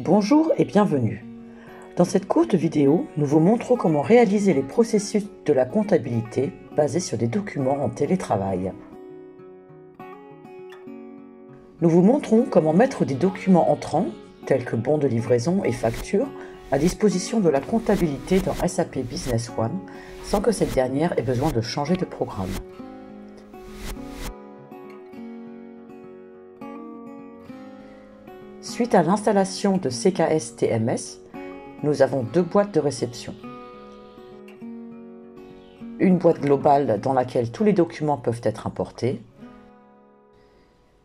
Bonjour et bienvenue. Dans cette courte vidéo, nous vous montrons comment réaliser les processus de la comptabilité basés sur des documents en télétravail. Nous vous montrons comment mettre des documents entrants, tels que bons de livraison et factures, à disposition de la comptabilité dans SAP Business One, sans que cette dernière ait besoin de changer de programme. Suite à l'installation de CKS TMS, nous avons deux boîtes de réception. Une boîte globale dans laquelle tous les documents peuvent être importés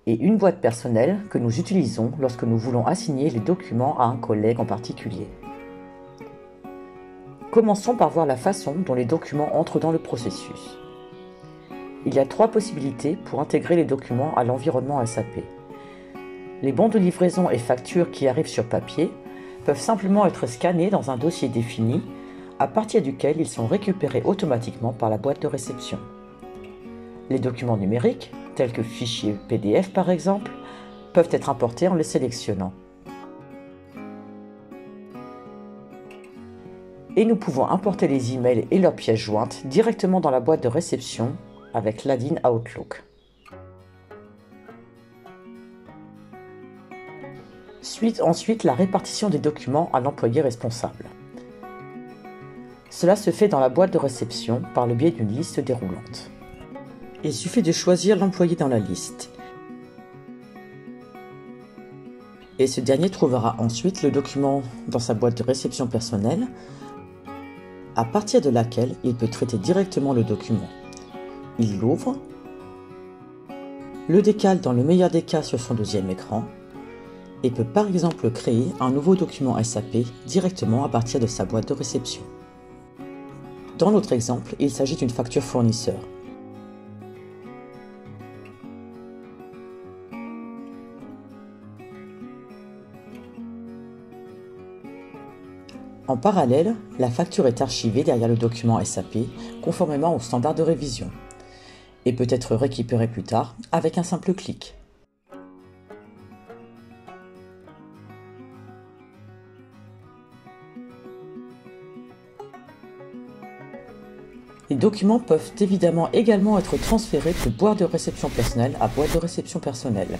et une boîte personnelle que nous utilisons lorsque nous voulons assigner les documents à un collègue en particulier. Commençons par voir la façon dont les documents entrent dans le processus. Il y a trois possibilités pour intégrer les documents à l'environnement SAP. Les bons de livraison et factures qui arrivent sur papier peuvent simplement être scannés dans un dossier défini, à partir duquel ils sont récupérés automatiquement par la boîte de réception. Les documents numériques, tels que fichiers PDF par exemple, peuvent être importés en les sélectionnant. Et nous pouvons importer les emails et leurs pièces jointes directement dans la boîte de réception avec l'add-in Outlook. Ensuite, la répartition des documents à l'employé responsable. Cela se fait dans la boîte de réception par le biais d'une liste déroulante. Il suffit de choisir l'employé dans la liste. Et ce dernier trouvera ensuite le document dans sa boîte de réception personnelle, à partir de laquelle il peut traiter directement le document. Il l'ouvre, le décale dans le meilleur des cas sur son deuxième écran, et peut par exemple créer un nouveau document SAP directement à partir de sa boîte de réception. Dans notre exemple, il s'agit d'une facture fournisseur. En parallèle, la facture est archivée derrière le document SAP conformément aux standards de révision et peut être récupérée plus tard avec un simple clic. Les documents peuvent évidemment également être transférés de boîte de réception personnelle à boîte de réception personnelle.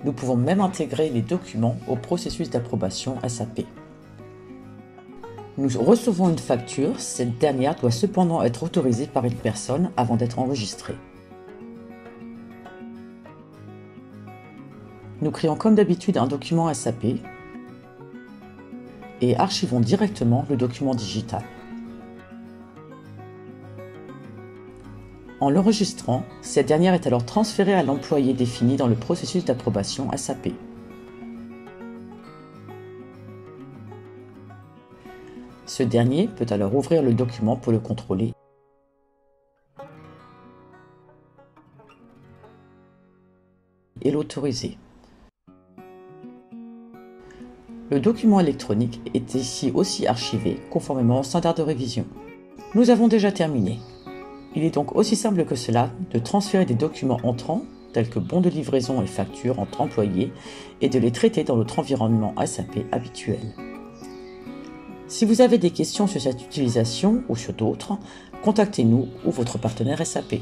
Nous pouvons même intégrer les documents au processus d'approbation SAP. Nous recevons une facture, cette dernière doit cependant être autorisée par une personne avant d'être enregistrée. Nous créons comme d'habitude un document SAP et archivons directement le document digital. En l'enregistrant, cette dernière est alors transférée à l'employé défini dans le processus d'approbation SAP. Ce dernier peut alors ouvrir le document pour le contrôler et l'autoriser. Le document électronique est ici aussi archivé conformément aux standards de révision. Nous avons déjà terminé. Il est donc aussi simple que cela de transférer des documents entrants, tels que bons de livraison et factures entre employés, et de les traiter dans notre environnement SAP habituel. Si vous avez des questions sur cette utilisation ou sur d'autres, contactez-nous ou votre partenaire SAP.